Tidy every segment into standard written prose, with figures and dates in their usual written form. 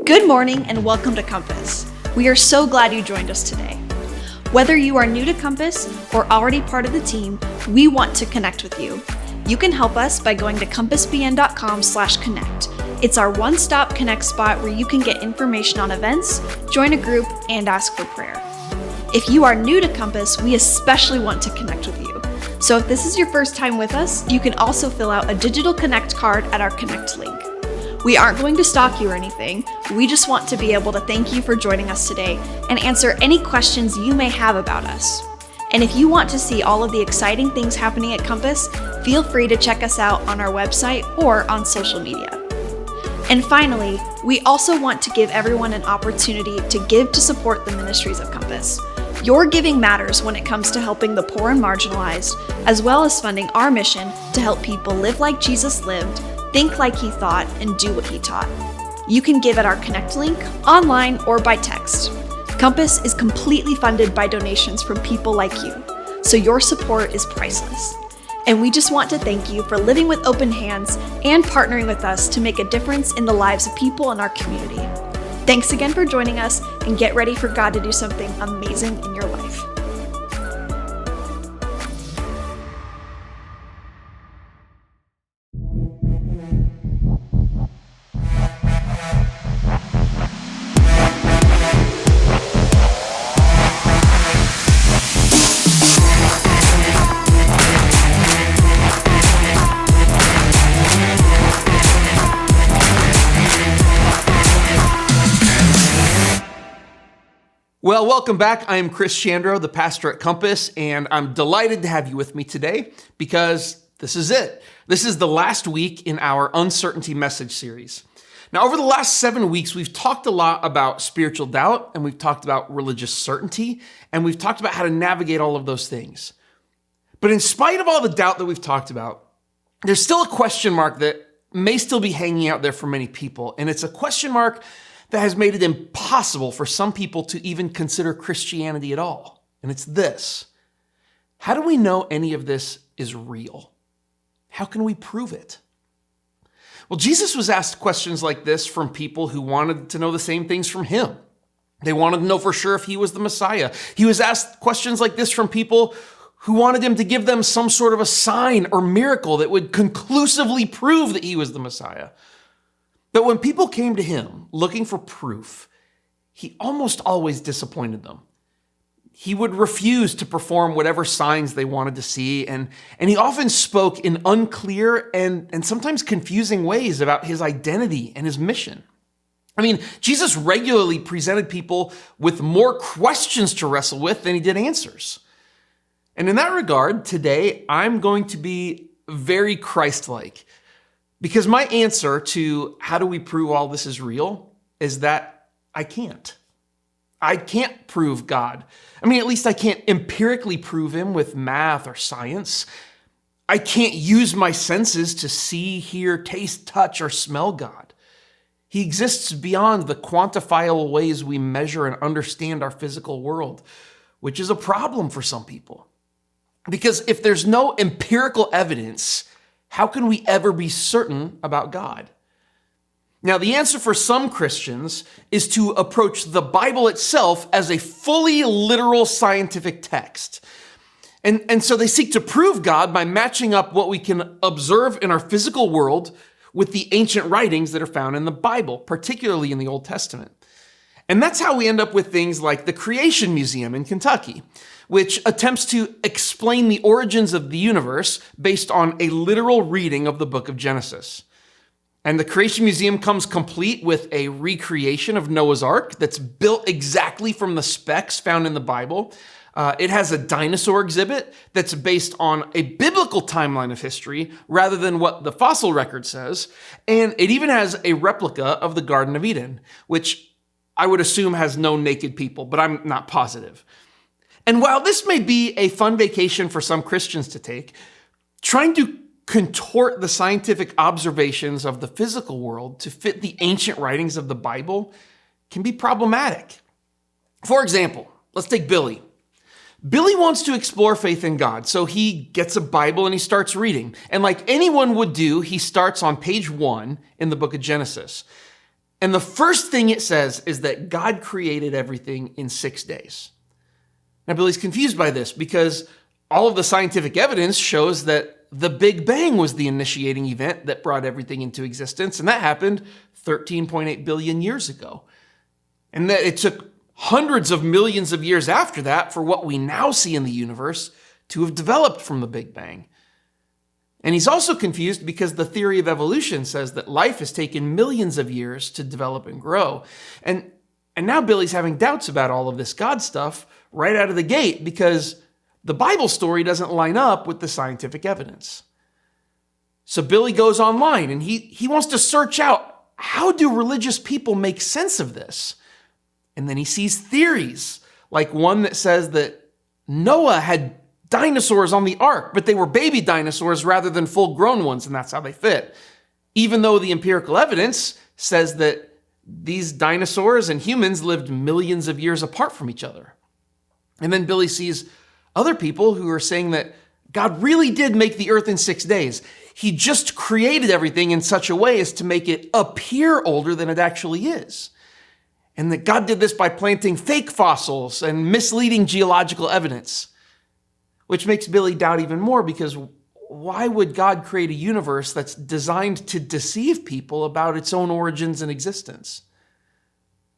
Good morning and welcome to Compass. We are so glad you joined us today. Whether you are new to Compass or already part of the team, we want to connect with you. You can help us by going to compassbn.com/connect. It's our one-stop connect spot where you can get information on events, join a group, and ask for prayer. If you are new to Compass, we especially want to connect with you. So if this is your first time with us, you can also fill out a digital Connect card at our Connect link. We aren't going to stalk you or anything. We just want to be able to thank you for joining us today and answer any questions you may have about us. And if you want to see all of the exciting things happening at Compass, feel free to check us out on our website or on social media. And finally, we also want to give everyone an opportunity to give to support the ministries of Compass. Your giving matters when it comes to helping the poor and marginalized, as well as funding our mission to help people live like Jesus lived, think like he thought, and do what he taught. You can give at our Connect link, online, or by text. Compass is completely funded by donations from people like you, so your support is priceless. And we just want to thank you for living with open hands and partnering with us to make a difference in the lives of people in our community. Thanks again for joining us, and get ready for God to do something amazing in your life. Well, welcome back. I am Chris Chandro, the pastor at Compass, and I'm delighted to have you with me today because this is it. This is the last week in our Uncertainty message series. Now, over the last 7 weeks, we've talked a lot about spiritual doubt, and we've talked about religious certainty, and we've talked about how to navigate all of those things. But in spite of all the doubt that we've talked about, there's still a question mark that may still be hanging out there for many people, and it's a question mark that has made it impossible for some people to even consider Christianity at all. And it's this: how do we know any of this is real? How can we prove it? Well, Jesus was asked questions like this from people who wanted to know the same things from him. They wanted to know for sure if he was the Messiah. He was asked questions like this from people who wanted him to give them some sort of a sign or miracle that would conclusively prove that he was the Messiah. But when people came to him looking for proof, he almost always disappointed them. He would refuse to perform whatever signs they wanted to see, and he often spoke in unclear and sometimes confusing ways about his identity and his mission. I mean, Jesus regularly presented people with more questions to wrestle with than he did answers. And in that regard, today, I'm going to be very Christ-like. Because my answer to how do we prove all this is real is that I can't. I can't prove God. I mean, at least I can't empirically prove him with math or science. I can't use my senses to see, hear, taste, touch, or smell God. He exists beyond the quantifiable ways we measure and understand our physical world, which is a problem for some people. Because if there's no empirical evidence, how can we ever be certain about God? Now, the answer for some Christians is to approach the Bible itself as a fully literal scientific text. And so they seek to prove God by matching up what we can observe in our physical world with the ancient writings that are found in the Bible, particularly in the Old Testament. And that's how we end up with things like the Creation Museum in Kentucky, which attempts to explain the origins of the universe based on a literal reading of the book of Genesis. And the Creation Museum comes complete with a recreation of Noah's Ark that's built exactly from the specs found in the Bible. It has a dinosaur exhibit that's based on a biblical timeline of history rather than what the fossil record says. And it even has a replica of the Garden of Eden, which I would assume has no naked people, but I'm not positive. And while this may be a fun vacation for some Christians to take, trying to contort the scientific observations of the physical world to fit the ancient writings of the Bible can be problematic. For example, let's take Billy. Billy wants to explore faith in God, so he gets a Bible and he starts reading. And like anyone would do, he starts on page 1 in the book of Genesis. And the first thing it says is that God created everything in 6 days. Now, Billy's confused by this because all of the scientific evidence shows that the Big Bang was the initiating event that brought everything into existence, and that happened 13.8 billion years ago. And that it took hundreds of millions of years after that for what we now see in the universe to have developed from the Big Bang. And he's also confused because the theory of evolution says that life has taken millions of years to develop and grow. And now Billy's having doubts about all of this God stuff right out of the gate because the Bible story doesn't line up with the scientific evidence. So Billy goes online and he wants to search out, how do religious people make sense of this? And then he sees theories, like one that says that Noah had dinosaurs on the ark, but they were baby dinosaurs rather than full-grown ones, and that's how they fit. Even though the empirical evidence says that these dinosaurs and humans lived millions of years apart from each other. And then Billy sees other people who are saying that God really did make the earth in 6 days. He just created everything in such a way as to make it appear older than it actually is. And that God did this by planting fake fossils and misleading geological evidence, which makes Billy doubt even more because why would God create a universe that's designed to deceive people about its own origins and existence?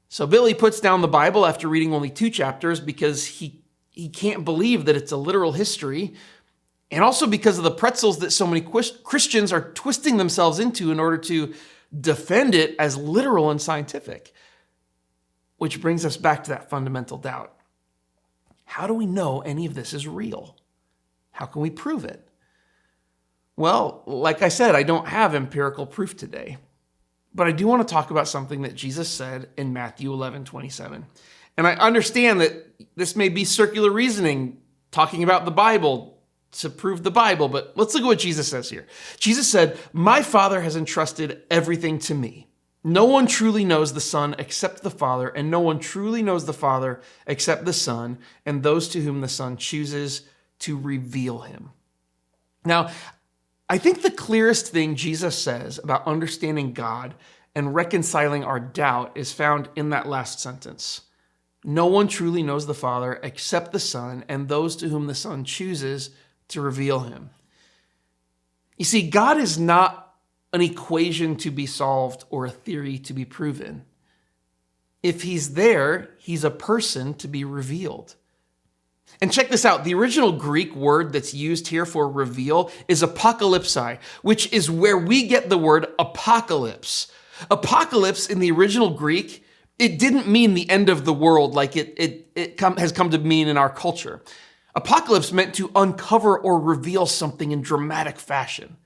So Billy puts down the Bible after reading only 2 chapters because he can't believe that it's a literal history, and also because of the pretzels that so many Christians are twisting themselves into in order to defend it as literal and scientific. Which brings us back to that fundamental doubt. How do we know any of this is real? How can we prove it? Well, like I said, I don't have empirical proof today, but I do want to talk about something that Jesus said in Matthew 11:27. And I understand that this may be circular reasoning, talking about the Bible to prove the Bible, but let's look at what Jesus says here. Jesus said, "My Father has entrusted everything to me. No one truly knows the Son except the Father, and no one truly knows the Father except the Son, and those to whom the Son chooses to reveal him." Now, I think the clearest thing Jesus says about understanding God and reconciling our doubt is found in that last sentence. No one truly knows the Father except the Son, and those to whom the Son chooses to reveal him. You see, God is not an equation to be solved or a theory to be proven. If he's there, he's a person to be revealed. And check this out. The original Greek word that's used here for reveal is apocalypsi, which is where we get the word apocalypse. Apocalypse in the original Greek, it didn't mean the end of the world like it has come to mean in our culture. Apocalypse meant to uncover or reveal something in dramatic fashion.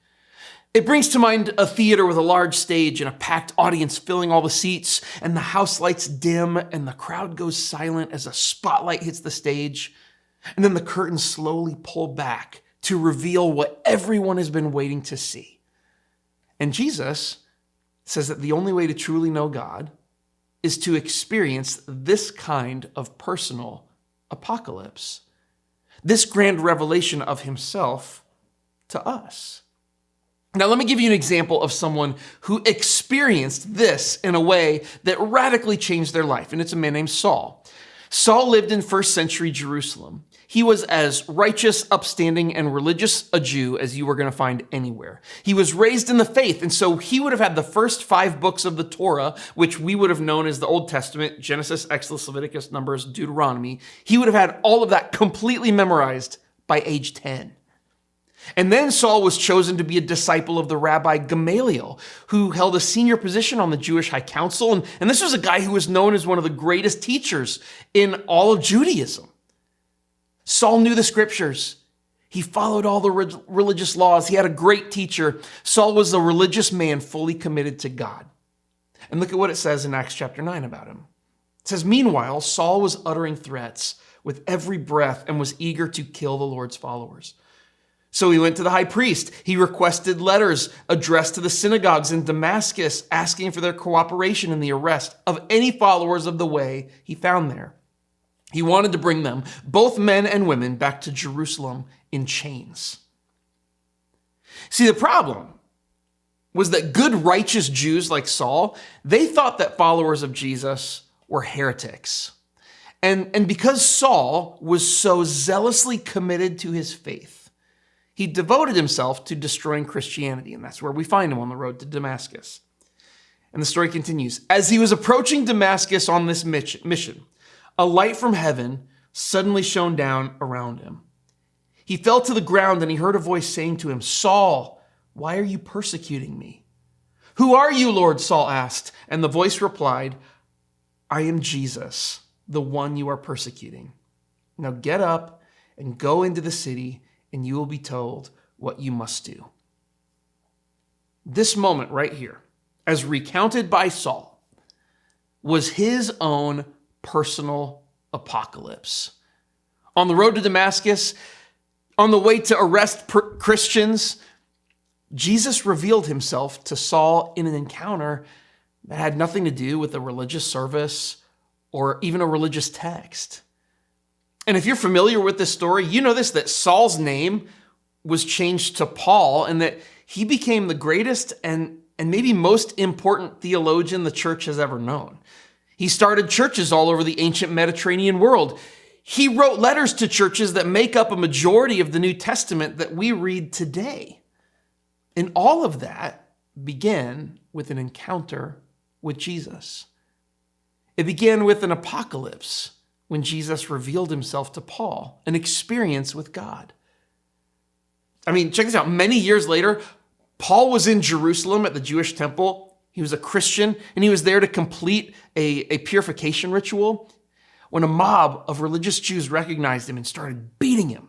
It brings to mind a theater with a large stage and a packed audience filling all the seats, and the house lights dim and the crowd goes silent as a spotlight hits the stage. And then the curtains slowly pull back to reveal what everyone has been waiting to see. And Jesus says that the only way to truly know God is to experience this kind of personal apocalypse, this grand revelation of himself to us. Now, let me give you an example of someone who experienced this in a way that radically changed their life, and it's a man named Saul. Saul lived in first century Jerusalem. He was as righteous, upstanding, and religious a Jew as you were going to find anywhere. He was raised in the faith, and so he would have had the first 5 books of the Torah, which we would have known as the Old Testament, Genesis, Exodus, Leviticus, Numbers, Deuteronomy. He would have had all of that completely memorized by age 10. And then Saul was chosen to be a disciple of the Rabbi Gamaliel, who held a senior position on the Jewish High Council. And this was a guy who was known as one of the greatest teachers in all of Judaism. Saul knew the scriptures. He followed all the religious laws. He had a great teacher. Saul was a religious man fully committed to God. And look at what it says in Acts chapter 9 about him. It says, "Meanwhile, Saul was uttering threats with every breath and was eager to kill the Lord's followers. So he went to the high priest. He requested letters addressed to the synagogues in Damascus, asking for their cooperation in the arrest of any followers of the way he found there. He wanted to bring them, both men and women, back to Jerusalem in chains. See, the problem was that good, righteous Jews like Saul, they thought that followers of Jesus were heretics. And because Saul was so zealously committed to his faith, he devoted himself to destroying Christianity, and that's where we find him on the road to Damascus. And the story continues. As he was approaching Damascus on this mission, a light from heaven suddenly shone down around him. He fell to the ground and he heard a voice saying to him, "Saul, why are you persecuting me?" "Who are you, Lord?" Saul asked. And the voice replied, "I am Jesus, the one you are persecuting. Now get up and go into the city, and you will be told what you must do." This moment right here, as recounted by Saul, was his own personal apocalypse. On the road to Damascus, on the way to arrest Christians, Jesus revealed himself to Saul in an encounter that had nothing to do with a religious service or even a religious text. And if you're familiar with this story, you know that Saul's name was changed to Paul and that he became the greatest and maybe most important theologian the church has ever known. He started churches all over the ancient Mediterranean world. He wrote letters to churches that make up a majority of the New Testament that we read today. And all of that began with an encounter with Jesus. It began with an apocalypse when Jesus revealed himself to Paul, an experience with God. I mean, check this out. Many years later, Paul was in Jerusalem at the Jewish temple. He was a Christian, and he was there to complete a purification ritual when a mob of religious Jews recognized him and started beating him.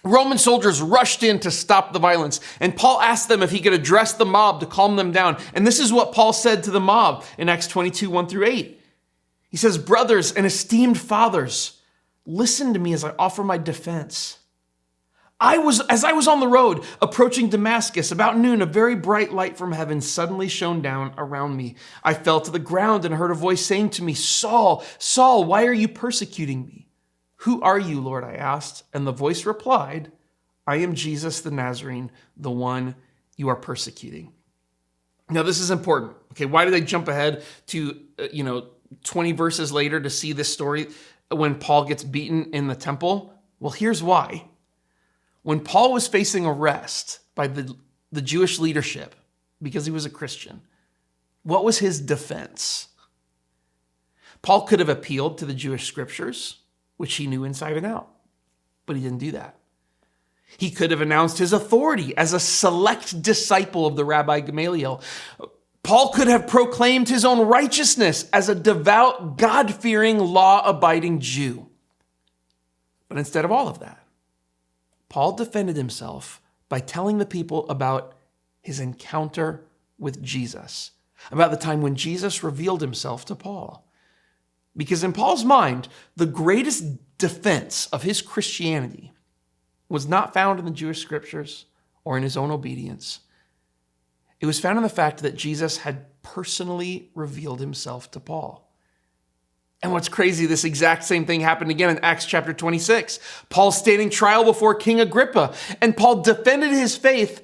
Roman soldiers rushed in to stop the violence, and Paul asked them if he could address the mob to calm them down. And this is what Paul said to the mob in Acts 22, 1-8. He says, "Brothers and esteemed fathers, listen to me as I offer my defense. As I was on the road approaching Damascus about noon, a very bright light from heaven suddenly shone down around me. I fell to the ground and heard a voice saying to me, 'Saul, Saul, why are you persecuting me?' 'Who are you, Lord?' I asked. And the voice replied, 'I am Jesus the Nazarene, the one you are persecuting.'" Now, this is important. Okay, why did I jump ahead to 20 verses later to see this story when Paul gets beaten in the temple? Well, here's why. When Paul was facing arrest by the Jewish leadership because he was a Christian, what was his defense? Paul could have appealed to the Jewish scriptures, which he knew inside and out, but he didn't do that. He could have announced his authority as a select disciple of the Rabbi Gamaliel. Paul could have proclaimed his own righteousness as a devout, God-fearing, law-abiding Jew. But instead of all of that, Paul defended himself by telling the people about his encounter with Jesus, about the time when Jesus revealed himself to Paul. Because in Paul's mind, the greatest defense of his Christianity was not found in the Jewish scriptures or in his own obedience. It was found in the fact that Jesus had personally revealed himself to Paul. And what's crazy, this exact same thing happened again in Acts chapter 26. Paul's standing trial before King Agrippa, and Paul defended his faith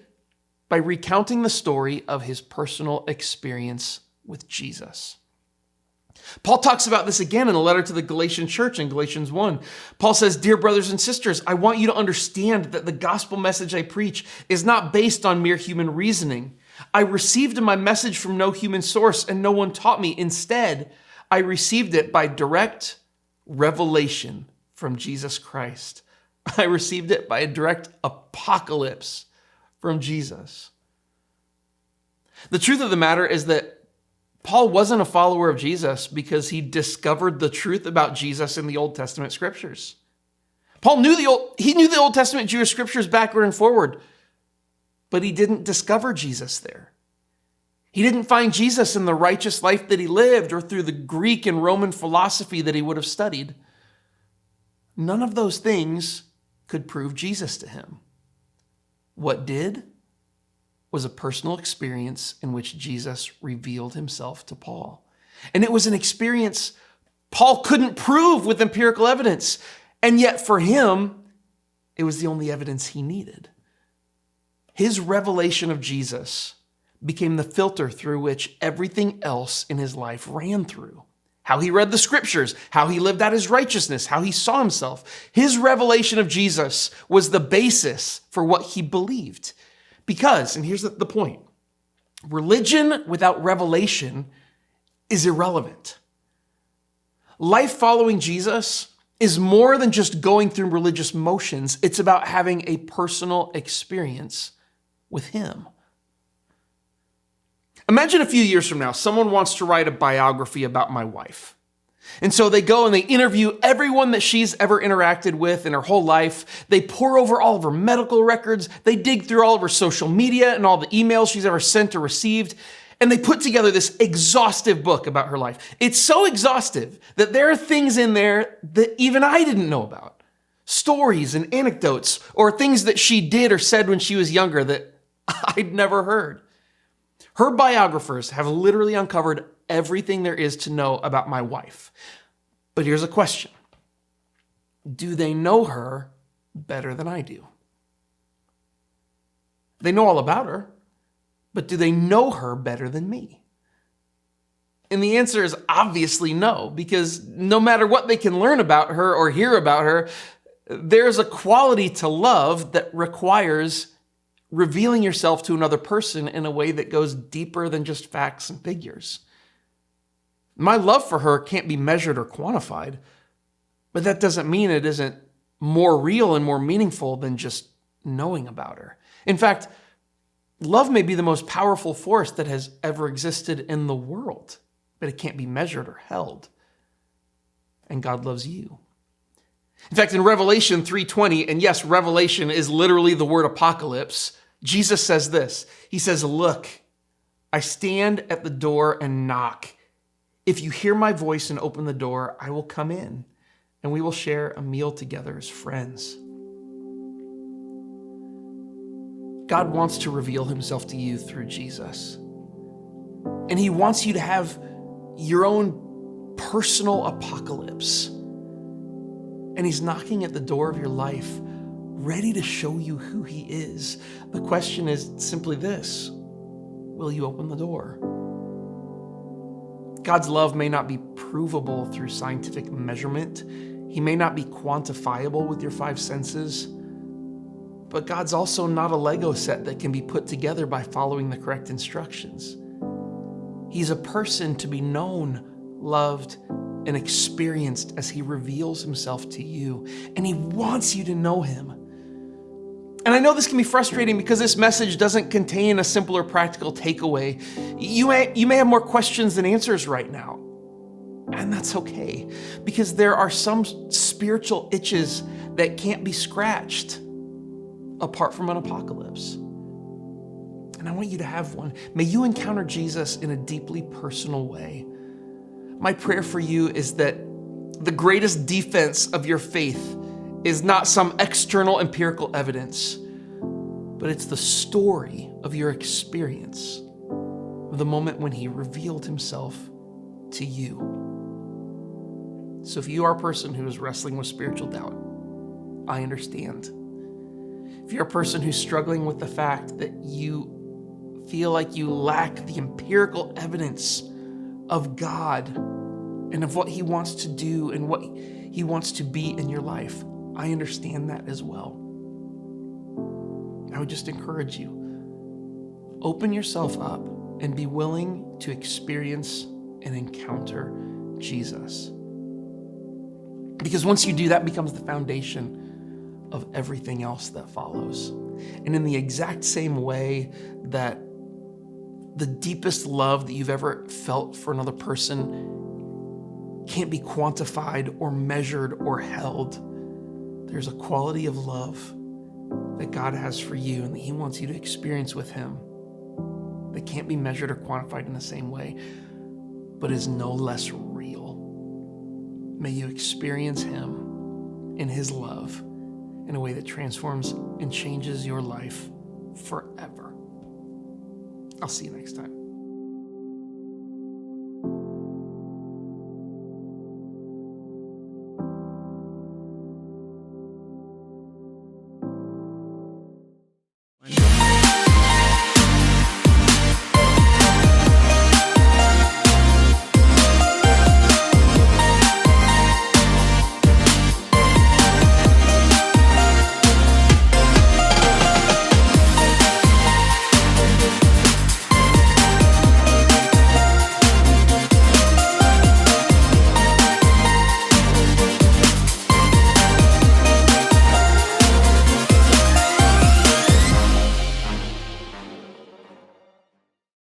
by recounting the story of his personal experience with Jesus. Paul talks about this again in a letter to the Galatian church in Galatians 1. Paul says, "Dear brothers and sisters, I want you to understand that the gospel message I preach is not based on mere human reasoning. I received my message from no human source, and no one taught me. Instead, I received it by direct revelation from Jesus Christ." I received it by a direct apocalypse from Jesus. The truth of the matter is that Paul wasn't a follower of Jesus because he discovered the truth about Jesus in the Old Testament scriptures. Paul knew the Old Testament Jewish scriptures backward and forward, but he didn't discover Jesus there. He didn't find Jesus in the righteous life that he lived or through the Greek and Roman philosophy that he would have studied. None of those things could prove Jesus to him. What did was a personal experience in which Jesus revealed himself to Paul. And it was an experience Paul couldn't prove with empirical evidence. And yet for him, it was the only evidence he needed. His revelation of Jesus became the filter through which everything else in his life ran through. How he read the scriptures, how he lived out his righteousness, how he saw himself. His revelation of Jesus was the basis for what he believed. Because, and here's the point, religion without revelation is irrelevant. Life following Jesus is more than just going through religious motions. It's about having a personal experience with him. Imagine a few years from now, someone wants to write a biography about my wife. And so they go and they interview everyone that she's ever interacted with in her whole life. They pore over all of her medical records. They dig through all of her social media and all the emails she's ever sent or received. And they put together this exhaustive book about her life. It's so exhaustive that there are things in there that even I didn't know about. Stories and anecdotes or things that she did or said when she was younger that I'd never heard. Her biographers have literally uncovered everything there is to know about my wife. But here's a question. Do they know her better than I do? They know all about her, but do they know her better than me? And the answer is obviously no, because no matter what they can learn about her or hear about her, there's a quality to love that requires revealing yourself to another person in a way that goes deeper than just facts and figures. My love for her can't be measured or quantified, but that doesn't mean it isn't more real and more meaningful than just knowing about her. In fact, love may be the most powerful force that has ever existed in the world, but it can't be measured or held. And God loves you. In fact, in Revelation 3:20, and yes, Revelation is literally the word apocalypse, Jesus says this. He says, "Look, I stand at the door and knock. If you hear my voice and open the door, I will come in, and we will share a meal together as friends." God wants to reveal himself to you through Jesus. And he wants you to have your own personal apocalypse. And he's knocking at the door of your life, ready to show you who he is. The question is simply this: will you open the door? God's love may not be provable through scientific measurement. He may not be quantifiable with your five senses. But God's also not a Lego set that can be put together by following the correct instructions. He's a person to be known, loved, and experienced as he reveals himself to you. And he wants you to know him. And I know this can be frustrating because this message doesn't contain a simple or practical takeaway. You may have more questions than answers right now. And that's okay, because there are some spiritual itches that can't be scratched apart from an apocalypse. And I want you to have one. May you encounter Jesus in a deeply personal way. My prayer for you is that the greatest defense of your faith is not some external empirical evidence, but it's the story of your experience of the moment when he revealed himself to you. So if you are a person who is wrestling with spiritual doubt, I understand. If you're a person who's struggling with the fact that you feel like you lack the empirical evidence of God and of what he wants to do and what he wants to be in your life, I understand that as well. I would just encourage you, open yourself up and be willing to experience and encounter Jesus. Because once you do, that becomes the foundation of everything else that follows. And in the exact same way that the deepest love that you've ever felt for another person can't be quantified or measured or held, there's a quality of love that God has for you and that he wants you to experience with him that can't be measured or quantified in the same way, but is no less real. May you experience him in his love in a way that transforms and changes your life forever. I'll see you next time.